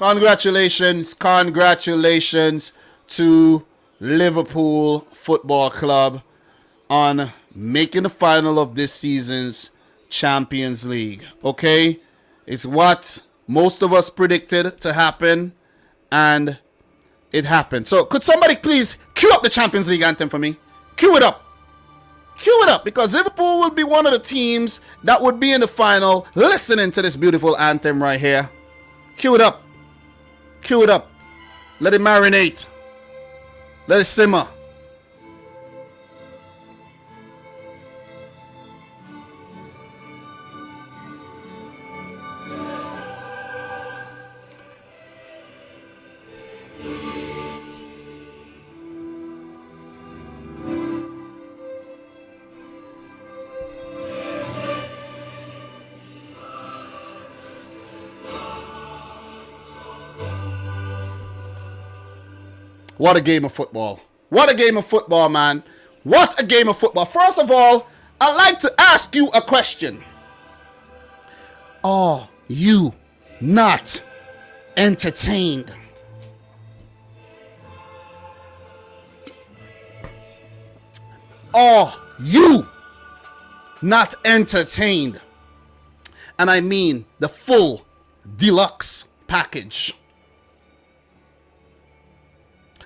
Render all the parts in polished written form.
Congratulations to Liverpool Football Club on making the final of this season's Champions League. Okay? It's what most of us predicted to happen, and it happened. So could somebody please cue up the Champions League anthem for me? Cue it up. Cue it up, because Liverpool will be one of the teams that would be in the final listening to this beautiful anthem right here. Cue it up. Cue it up. Let it marinate. Let it simmer. What a game of football. What a game of football, man. What a game of football. First of all, I'd like to ask you a question. Are you not entertained? Are you not entertained? And I mean the full deluxe package.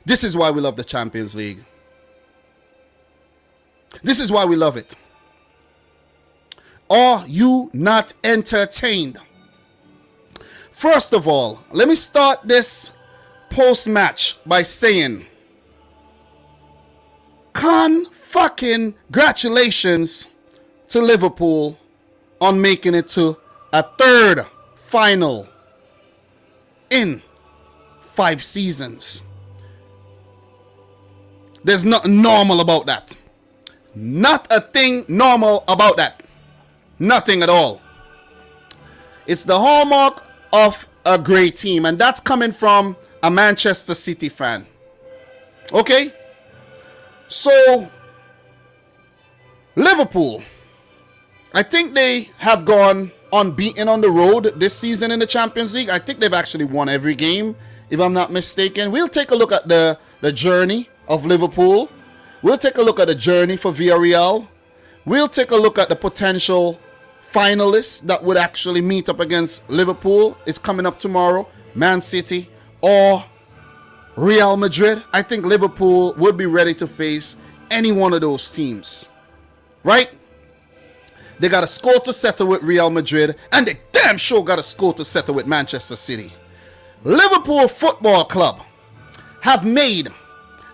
This is why we love the Champions League. This is why we love it. Are you not entertained? First of all, let me start this post-match by saying, congratulations to Liverpool on making it to a third final in 5 seasons. There's nothing normal about that. Not a thing normal about that. Nothing at all. It's the hallmark of a great team, and that's coming from a Manchester City fan. Okay? So, Liverpool, I think they have gone unbeaten on the road this season in the Champions League. I think they've actually won every game, if I'm not mistaken. We'll take a look at the journey of Liverpool. We'll take a look at the journey for Villarreal. We'll take a look at the potential finalists that would actually meet up against Liverpool. It's coming up tomorrow. Man City or Real Madrid. I think Liverpool would be ready to face any one of those teams. Right? They got a score to settle with Real Madrid, and they damn sure got a score to settle with Manchester City. Liverpool Football Club have made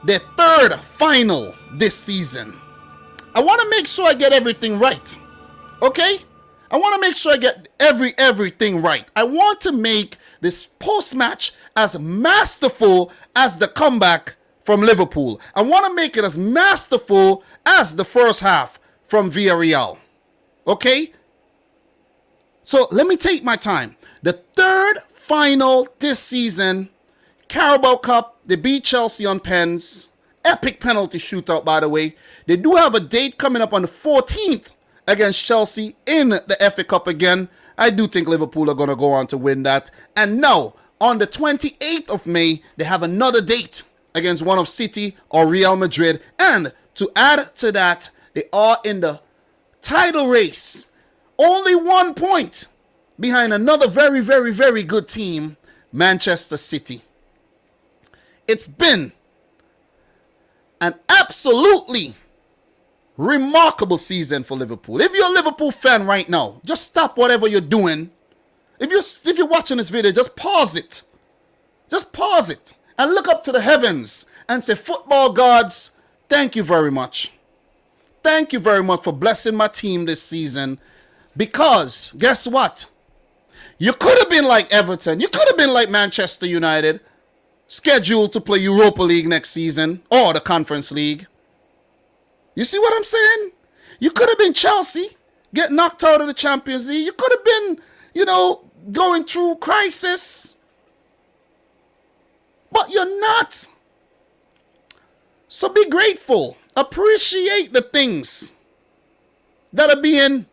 their third final this season. I want to make sure I get everything right. Okay? I want to make sure I get everything right. I want to make this post-match as masterful as the comeback from Liverpool. I want to make it as masterful as the first half from Villarreal. Okay? So let me take my time. The third final this season, Carabao Cup. They beat Chelsea on pens. Epic penalty shootout, by the way. They do have a date coming up on the 14th against Chelsea in the FA Cup again. I do think Liverpool are going to go on to win that. And now, on the 28th of May, they have another date against one of City or Real Madrid. And to add to that, they are in the title race. Only 1 point behind another very, very, very good team, Manchester City. It's been an absolutely remarkable season for Liverpool. If you're a Liverpool fan right now, just stop whatever you're doing. If you're watching this video, just pause it. Just pause it and look up to the heavens and say, football gods, thank you very much. Thank you very much for blessing my team this season, because guess what? You could have been like Everton. You could have been like Manchester United, scheduled to play Europa League next season or the Conference League. You see what I'm saying? You could have been Chelsea, get knocked out of the Champions League. You could have been, going through crisis. But you're not. So be grateful. Appreciate the things that are being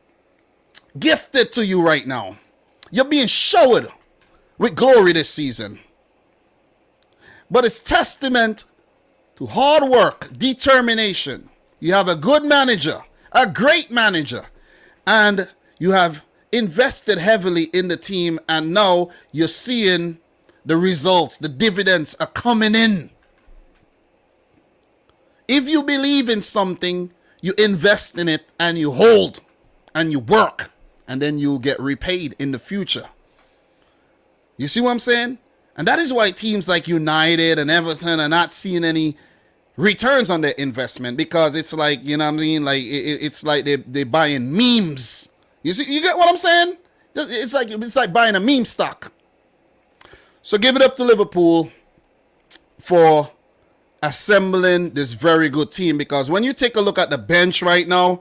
gifted to you right now. You're being showered with glory this season. But it's testament to hard work, determination. You have a good manager, a great manager, and you have invested heavily in the team, and now you're seeing the results. The dividends are coming in. If you believe in something, you invest in it and you hold and you work, and then you'll get repaid in the future. You see what I'm saying? And that is why teams like United and Everton are not seeing any returns on their investment, because it's like, you know what I mean? Like it's like they're buying memes. You see, you get what I'm saying? It's like buying a meme stock. So give it up to Liverpool for assembling this very good team, because when you take a look at the bench right now,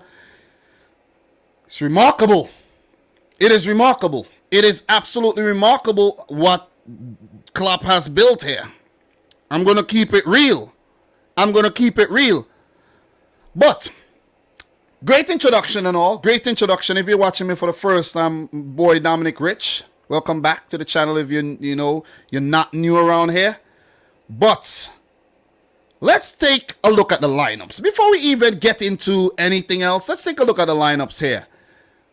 it's remarkable. It is remarkable. It is absolutely remarkable what Klopp has built here. I'm going to keep it real. But great introduction and all. Great introduction. If you're watching me for the first time, boy Dominic Rich, welcome back to the channel if you're not new around here. But let's take a look at the lineups. Before we even get into anything else, let's take a look at the lineups here.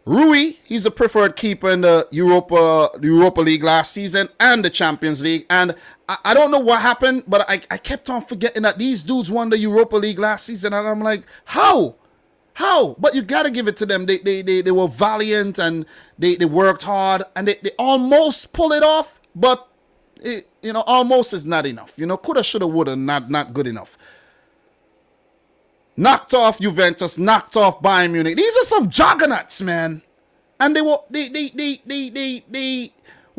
Rui, he's the preferred keeper in the Europa League last season and the Champions League. And I don't know what happened, but I kept on forgetting that these dudes won the Europa League last season. And I'm like, how? But you got to give it to them. They were valiant and they worked hard and they almost pull it off. But, almost is not enough. Coulda, shoulda, woulda, not good enough. Knocked off Juventus, knocked off Bayern Munich. These are some juggernauts, man. And they were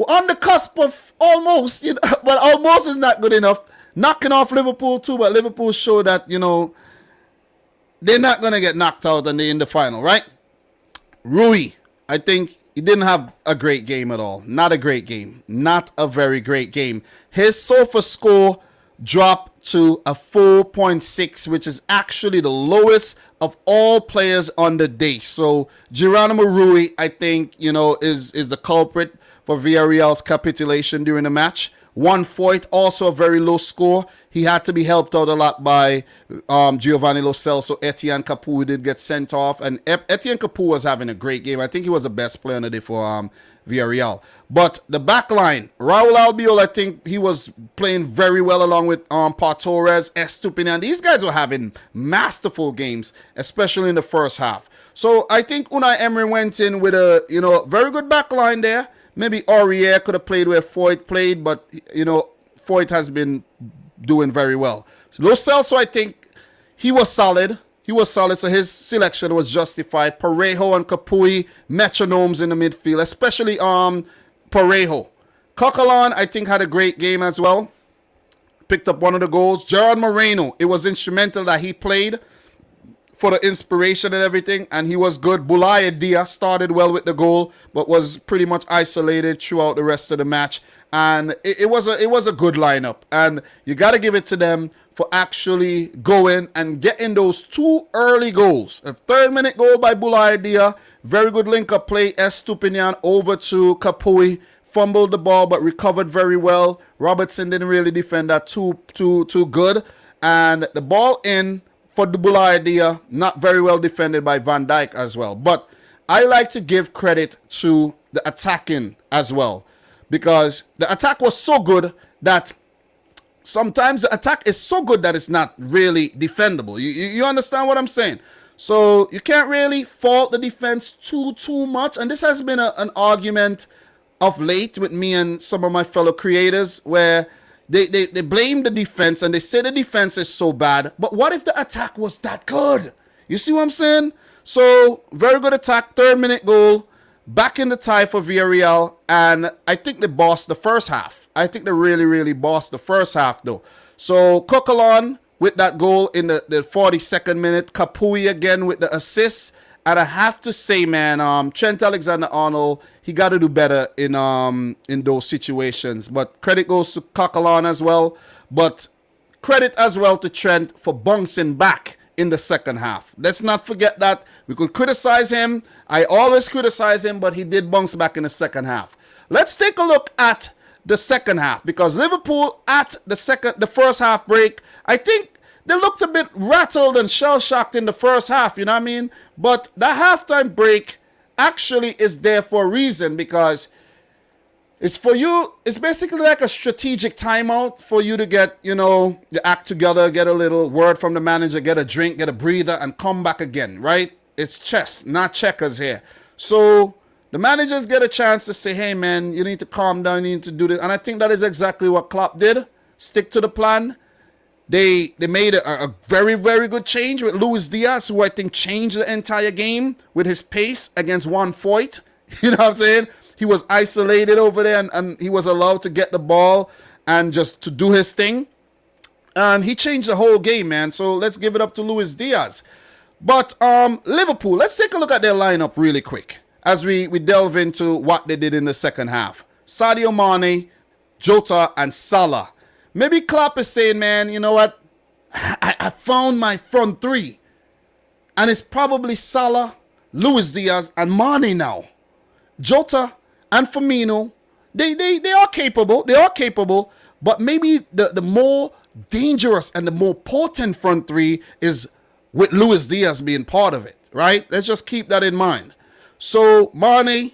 on the cusp of almost, but almost is not good enough. Knocking off Liverpool too, but Liverpool showed that, they're not going to get knocked out and they're in the final, right? Rui, I think he didn't have a great game at all. Not a great game. Not a very great game. His SOFA score dropped to a 4.6, which is actually the lowest of all players on the day. So Geronimo Rui, I think, is the culprit for Villarreal's capitulation during the match. 1-4, also a very low score. He had to be helped out a lot by Giovanni Lo Celso. Etienne Capoue did get sent off, and Etienne Capoue was having a great game. I think he was the best player on the day for Villarreal. But the back line, Raul Albiol, I think he was playing very well along with Pau Torres, Estupiñán. These guys were having masterful games, especially in the first half. So I think Unai Emery went in with a very good back line there. Maybe Aurier could have played where Foyt played, but Foyt has been doing very well. So Lo Celso, I think he was solid. So his selection was justified. Parejo and Capoue, metronomes in the midfield, especially Parejo. Coquelin, I think, had a great game as well. Picked up one of the goals. Gerard Moreno, it was instrumental that he played for the inspiration and everything, and he was good. Boulaye Dia started well with the goal, but was pretty much isolated throughout the rest of the match. And it was a good lineup, and you got to give it to them for actually going and getting those two early goals. A 3rd-minute goal by Boulaye Dia, very good link-up play. Estupiñán over to Capoue, fumbled the ball but recovered very well. Robertson didn't really defend that too good, and the ball in for the Boulaye Dia, not very well defended by Van Dijk as well. But I like to give credit to the attacking as well, because the attack was so good that sometimes the attack is so good that it's not really defendable. You understand what I'm saying? So you can't really fault the defense too much. And this has been an argument of late with me and some of my fellow creators, where they blame the defense and they say the defense is so bad. But what if the attack was that good? You see what I'm saying? So very good attack, 3rd-minute goal. Back in the tie for Villarreal, and I think they bossed the first half. I think they really bossed the first half, though. So Coquelin with that goal in the 42nd minute. Capoue again with the assist. And I have to say, man, Trent Alexander-Arnold, he got to do better in those situations. But credit goes to Coquelin as well. But credit as well to Trent for bouncing back in the second half. Let's not forget that. We could criticize him. I always criticize him, but he did bounce back in the second half. Let's take a look at the second half, because Liverpool at the first half break, I think they looked a bit rattled and shell-shocked in the first half, you know what I mean? But the halftime break actually is there for a reason, because it's for you, it's basically like a strategic timeout for you to get, you know, your act together, get a little word from the manager, get a drink, get a breather, and come back again, right? It's chess, not checkers here. So the managers get a chance to say, hey, man, you need to calm down, you need to do this. And I think that is exactly what Klopp did. Stick to the plan. They made a very, very good change with Luis Diaz, who I think changed the entire game with his pace against Juan Foyt. You know what I'm saying? He was isolated over there, and he was allowed to get the ball and just to do his thing. And he changed the whole game, man. So let's give it up to Luis Diaz. But Liverpool, let's take a look at their lineup really quick as we delve into what they did in the second half. Sadio Mane, Jota, and Salah. Maybe Klopp is saying, man, you know what? I found my front three. And it's probably Salah, Luis Diaz, and Mane now. Jota and Firmino, they are capable. They are capable. But maybe the more dangerous and the more potent front three is with Luis Diaz being part of it, right? Let's just keep that in mind. So, Mane,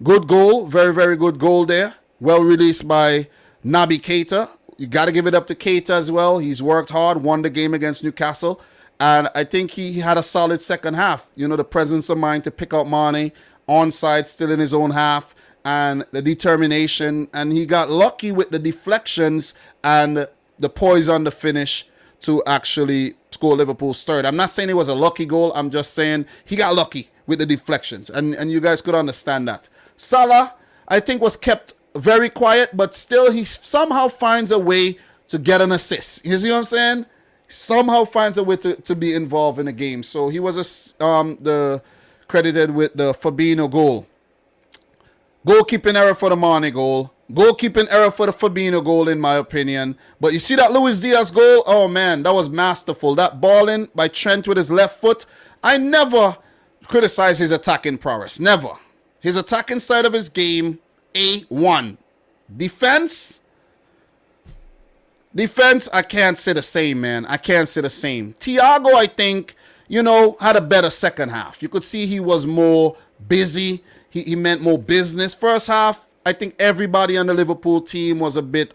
good goal. Very, very good goal there. Well released by Naby Keita. You got to give it up to Keita as well. He's worked hard, won the game against Newcastle. And I think he had a solid second half. You know, the presence of mind to pick out Mane, onside, still in his own half, and the determination. And he got lucky with the deflections and the poise on the finish to actually score Liverpool's third. I'm not saying it was a lucky goal. I'm just saying he got lucky with the deflections. And you guys could understand that. Salah, I think, was kept very quiet, but still he somehow finds a way to get an assist. You see what I'm saying? Somehow finds a way to be involved in the game. So he was credited with the Fabinho goal. Goalkeeping error for the Mane goal. Goalkeeping error for the Fabinho goal, in my opinion. But you see that Luis Diaz goal? Oh, man, that was masterful. That ball in by Trent with his left foot. I never criticize his attacking prowess. Never. His attacking side of his game, A1. Defense, I can't say the same, man. I can't say the same. Thiago, I think, you know, had a better second half. You could see he was more busy. He meant more business. First half, I think everybody on the Liverpool team was a bit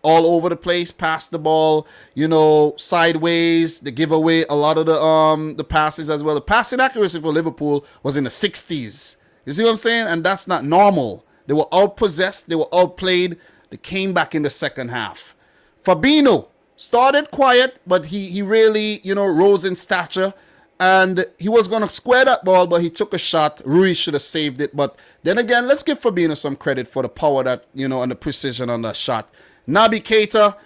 all over the place, passed the ball, you know, sideways. They give away a lot of the passes as well. The passing accuracy for Liverpool was in the 60s. You see what I'm saying? And that's not normal. They were outpossessed. They were outplayed. They came back in the second half. Fabinho started quiet, but he really, you know, rose in stature. And he was going to square that ball, but he took a shot. Ruiz should have saved it. But then again, let's give Fabinho some credit for the power that, you know, and the precision on that shot. Naby Keita,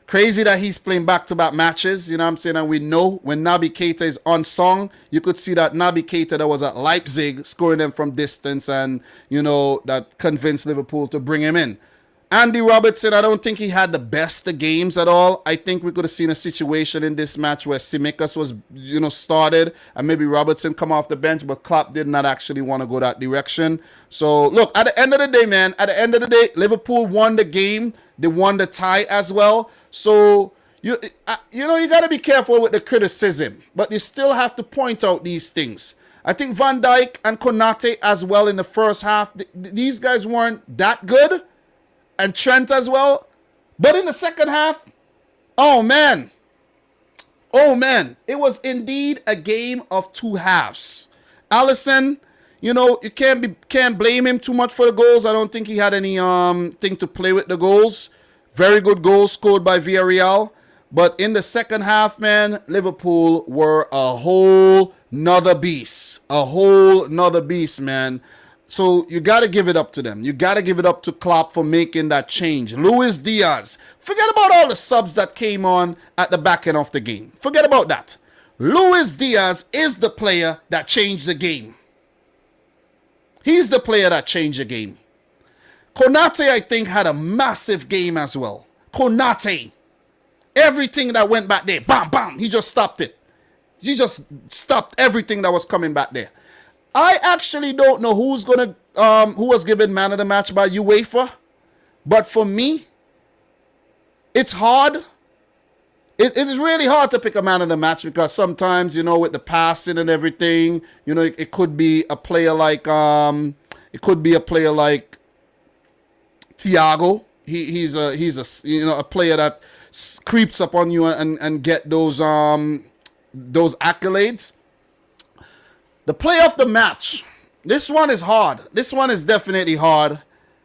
crazy that he's playing back-to-back matches. You know what I'm saying? And we know when Naby Keita is unsung, you could see that Naby Keita that was at Leipzig scoring them from distance, and, you know, that convinced Liverpool to bring him in. Andy Robertson, I don't think he had the best of games at all. I think we could have seen a situation in this match where Tsimikas was, you know, started and maybe Robertson come off the bench, but Klopp did not actually want to go that direction. So, look, at the end of the day, man, Liverpool won the game. They won the tie as well. So, you know, you got to be careful with the criticism, but you still have to point out these things. I think Van Dijk and Konate as well in the first half, these guys weren't that good. And Trent as well. But in the second half, oh man, it was indeed a game of two halves. Alisson, you know, you can't blame him too much for the goals. I don't think he had any thing to play with the goals. Very good goals scored by Villarreal. But in the second half, man, Liverpool were a whole nother beast. A whole nother beast, man. So you got to give it up to them. You got to give it up to Klopp for making that change. Luis Diaz. Forget about all the subs that came on at the back end of the game. Forget about that. Luis Diaz is the player that changed the game. He's the player that changed the game. Konate, I think, had a massive game as well. Konate. Everything that went back there, bam, bam, he just stopped it. He just stopped everything that was coming back there. I actually don't know who was given man of the match by UEFA, But for me, it's hard. It is really hard to pick a man of the match because sometimes, you know, with the passing and everything, you know, it could be a player like Thiago. He's a you know, a player that creeps up on you and get those accolades. The player of the match. This one is hard. This one is definitely hard.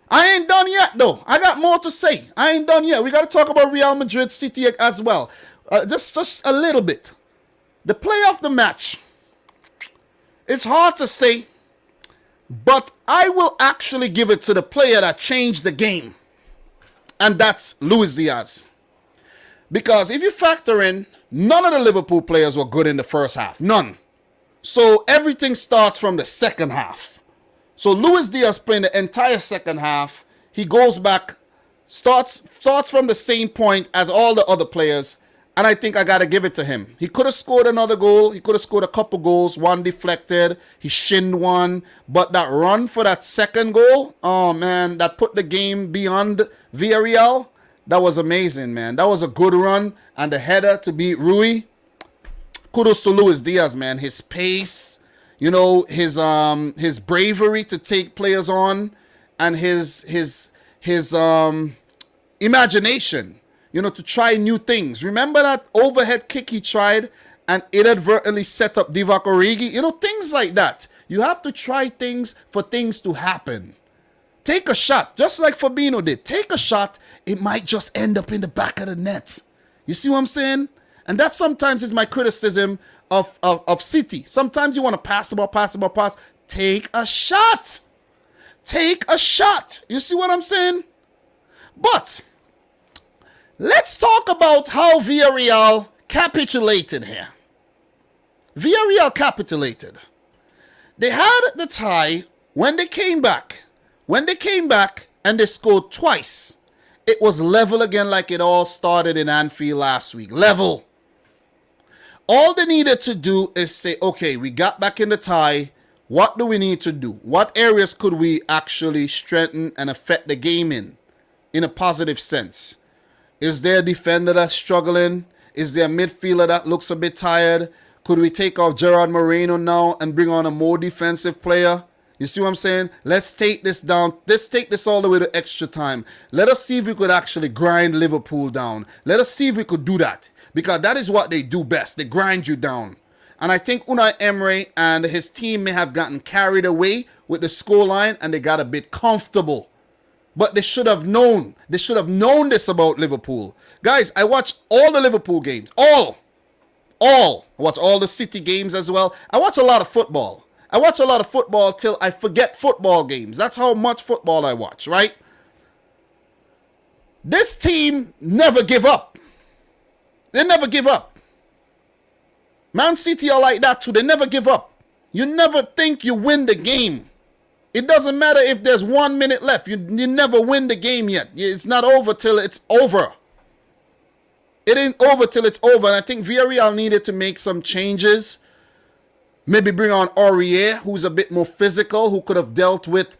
I ain't done yet, though. I got more to say. I ain't done yet. We got to talk about Real Madrid City as well. Just a little bit. The player of the match. It's hard to say, but I will actually give it to the player that changed the game. And that's Luis Diaz. Because if you factor in, none of the Liverpool players were good in the first half. None. So everything starts from the second half. So Luis Diaz playing the entire second half. He goes back, starts from the same point as all the other players. And I think I got to give it to him. He could have scored another goal. He could have scored a couple goals. One deflected. He shinned one. But that run for that second goal, oh, man, that put the game beyond Villarreal. That was amazing, man. That was a good run. And the header to beat Rui. Kudos to Luis Diaz, man. His pace, you know, his bravery to take players on, and his imagination, you know, to try new things. Remember that overhead kick he tried and inadvertently set up Divock Origi? You know, things like that. You have to try things for things to happen. Take a shot, just like Fabinho did. Take a shot, it might just end up in the back of the net. You see what I'm saying? And that sometimes is my criticism of City. Sometimes you want to pass the ball. Take a shot. Take a shot. You see what I'm saying? But let's talk about how Villarreal capitulated here. Villarreal capitulated. They had the tie when they came back. When they came back and they scored twice, it was level again like it all started in Anfield last week. Level. All they needed to do is say, okay, we got back in the tie. What do we need to do? What areas could we actually strengthen and affect the game in a positive sense? Is there a defender that's struggling? Is there a midfielder that looks a bit tired? Could we take off Gerard Moreno now and bring on a more defensive player? You see what I'm saying? Let's take this down. Let's take this all the way to extra time. Let us see if we could actually grind Liverpool down. Let us see if we could do that. Because that is what they do best. They grind you down. And I think Unai Emery and his team may have gotten carried away with the scoreline and they got a bit comfortable. But they should have known. They should have known this about Liverpool. Guys, I watch all the Liverpool games. All. I watch all the City games as well. I watch a lot of football. I watch a lot of football till I forget football games. That's how much football I watch, right? This team never give up. They never give up. Man City are like that too. They never give up. You never think you win the game. It doesn't matter if there's 1 minute left. You never win the game yet. It's not over till it's over. It ain't over till it's over. And I think Villarreal needed to make some changes. Maybe bring on Aurier, who's a bit more physical, who could have dealt with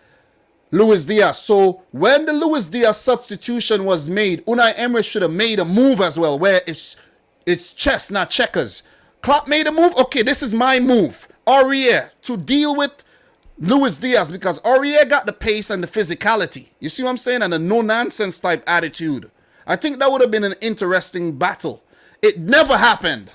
Luis Diaz. So when the Luis Diaz substitution was made, Unai Emery should have made a move as well, where it's chess, not checkers. Klopp made a move. Okay, this is my move. Aurier to deal with Luis Diaz, because Aurier got the pace and the physicality. You see what I'm saying? And a no-nonsense type attitude. I think that would have been an interesting battle. It never happened.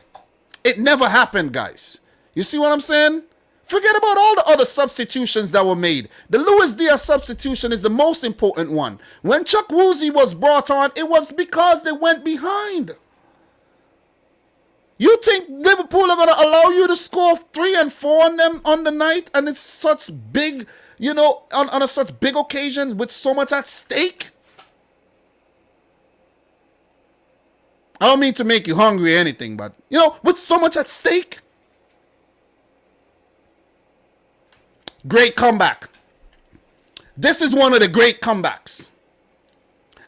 It never happened, guys. You see what I'm saying? Forget about all the other substitutions that were made. The Luis Diaz substitution is the most important one. When Chuck Woozy was brought on, it was because they went behind. You think Liverpool are going to allow you to score 3 and 4 on them on the night? And it's such big, you know, on a such big occasion with so much at stake? I don't mean to make you hungry or anything, but, you know, with so much at stake. Great comeback. This is one of the great comebacks.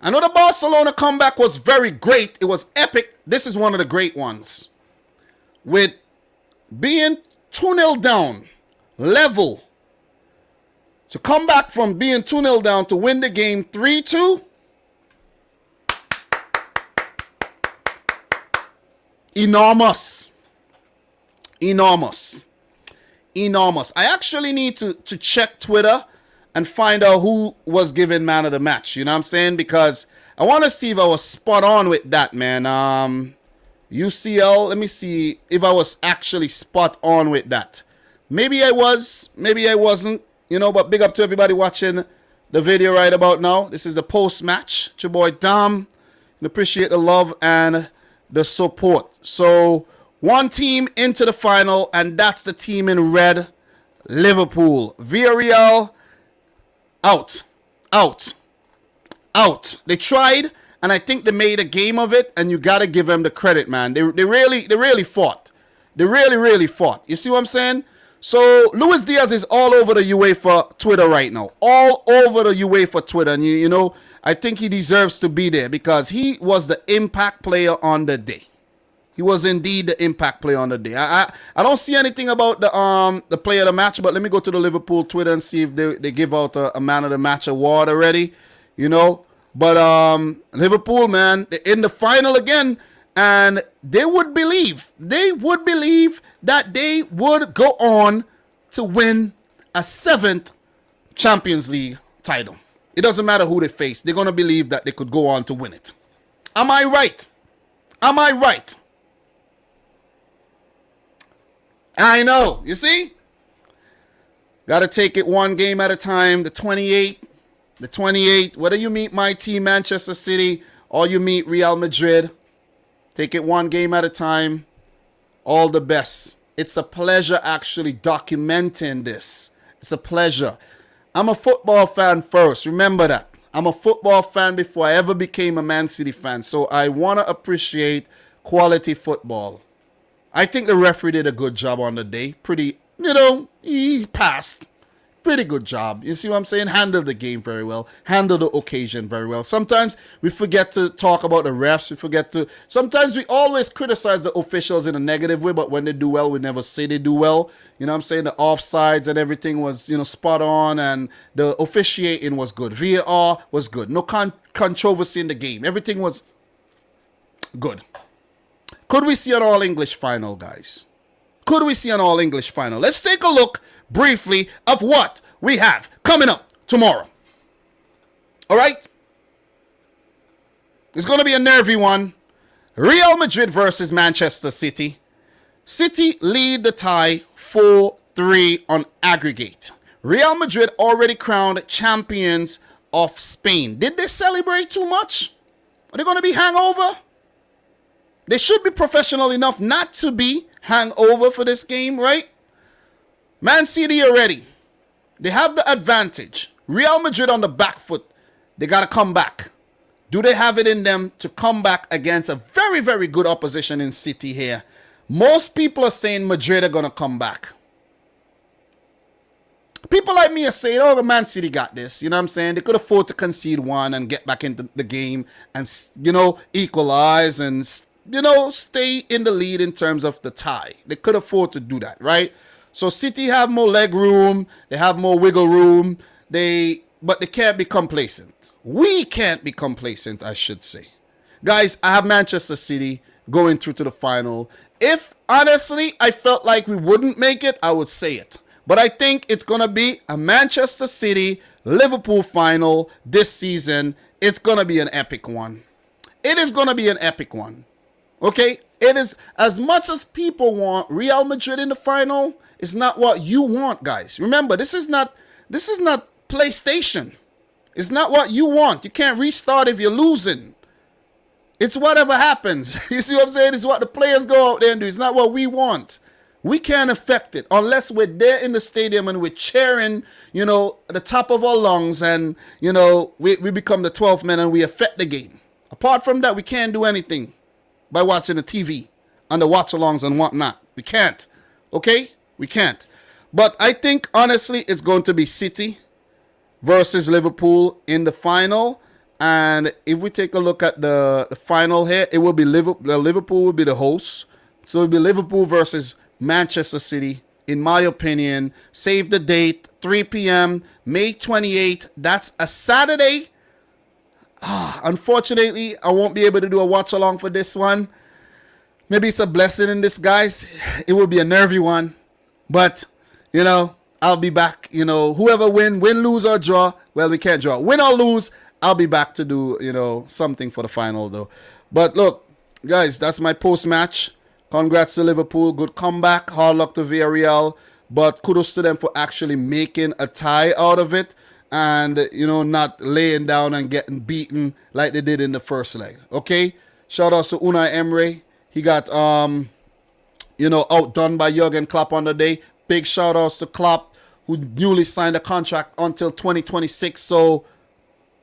I know the Barcelona comeback was very great. It was epic. This is one of the great ones. With being 2-0 down, level, to come back from being 2-0 down to win the game 3-2, Enormous. Enormous. Enormous. I actually need to check Twitter and find out who was given man of the match. You know what I'm saying? Because I want to see if I was spot on with that, man. UCL, let me see if I was actually spot on with that. Maybe I was, maybe I wasn't, you know, but big up to everybody watching the video right about now. This is the post-match. It's your boy Dom. I appreciate the love and the support. So, one team into the final, and that's the team in red, Liverpool. Villarreal, out. They tried, and I think they made a game of it, and you got to give them the credit, man. They really fought. They really fought. You see what I'm saying? So, Luis Diaz is all over the UEFA Twitter right now. All over the UEFA Twitter. And, you know, I think he deserves to be there because he was the impact player on the day. He was indeed the impact player on the day. I don't see anything about the player of the match, but let me go to the Liverpool Twitter and see if they give out a man of the match award already, you know. But Liverpool, man, they're in the final again, and they would believe that they would go on to win a 7th Champions League title. It doesn't matter who they face. They're going to believe that they could go on to win it. Am I right? Am I right? I know. You see? Got to take it one game at a time. The 28. Whether you meet my team, Manchester City, or you meet Real Madrid, take it one game at a time. All the best. It's a pleasure actually documenting this. It's a pleasure. I'm a football fan first. Remember that. I'm a football fan before I ever became a Man City fan. So I want to appreciate quality football. I think the referee did a good job on the day. Pretty, you know, he passed. Pretty good job. You see what I'm saying? Handled the game very well. Handled the occasion very well. Sometimes we forget to talk about the refs. Sometimes we always criticize the officials in a negative way, but when they do well, we never say they do well. You know what I'm saying? The offsides and everything was, you know, spot on, and the officiating was good. VAR was good. No controversy in the game. Everything was good. Could we see an all-English final, guys? Could we see an all-English final? Let's take a look briefly of what we have coming up tomorrow. All right? It's going to be a nervy one. Real Madrid versus Manchester City. City lead the tie 4-3 on aggregate. Real Madrid already crowned champions of Spain. Did they celebrate too much? Are they going to be hangover? They should be professional enough not to be hangover for this game, right? Man City are ready. They have the advantage. Real Madrid on the back foot. They got to come back. Do they have it in them to come back against a very, very good opposition in City here? Most people are saying Madrid are going to come back. People like me are saying, oh, the Man City got this. You know what I'm saying? They could afford to concede one and get back into the game and, you know, equalize and, you know, stay in the lead in terms of the tie. They could afford to do that, right? So City have more leg room. They have more wiggle room. But they can't be complacent. We can't be complacent, I should say. Guys, I have Manchester City going through to the final. If, honestly, I felt like we wouldn't make it, I would say it. But I think it's going to be a Manchester City-Liverpool final this season. It's going to be an epic one. It is going to be an epic one. Okay, it is, as much as people want Real Madrid in the final, it's not what you want, guys. Remember, this is not PlayStation. It's not what you want. You can't restart if you're losing. It's whatever happens. You see what I'm saying? It's what the players go out there and do. It's not what we want. We can't affect it unless we're there in the stadium and we're cheering, you know, at the top of our lungs, and, you know, we become the 12th man and we affect the game. Apart from that, we can't do anything by watching the TV and the watch-alongs and whatnot. We can't. Okay? We can't. But I think, honestly, it's going to be City versus Liverpool in the final. And if we take a look at the final here, it will be Liverpool will be the host. So it will be Liverpool versus Manchester City, in my opinion. Save the date, 3 p.m., May 28th. That's a Saturday. Unfortunately, I won't be able to do a watch along for this one. maybe it's a blessing in disguise. It will be a nervy one. But, you know, I'll be back. You know, whoever win, lose, or draw. Well, we can't draw. Win or lose, I'll be back to do, you know, something for the final, though. But look, guys, that's my post-match. Congrats to Liverpool. Good comeback. Hard luck to Villarreal. But kudos to them for actually making a tie out of it. And, you know, not laying down and getting beaten like they did in the first leg. Okay? Shout out to Unai Emery. He got, you know, outdone by Jurgen Klopp on the day. Big shout outs to Klopp, who newly signed a contract until 2026. So,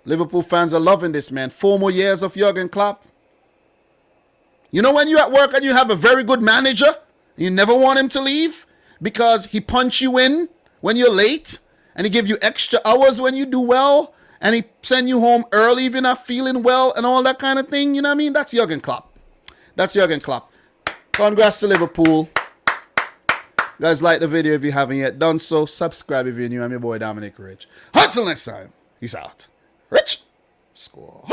Liverpool fans are loving this, man. 4 more years of Jurgen Klopp. You know when you're at work and you have a very good manager, you never want him to leave because he punch you in when you're late and he give you extra hours when you do well and he send you home early if you're not feeling well and all that kind of thing. You know what I mean? That's Jurgen Klopp. That's Jurgen Klopp. Congrats to Liverpool. Guys, like the video if you haven't yet done so. Subscribe if you're new. I'm your boy Dominic Rich. Until next time, peace out. Rich, score.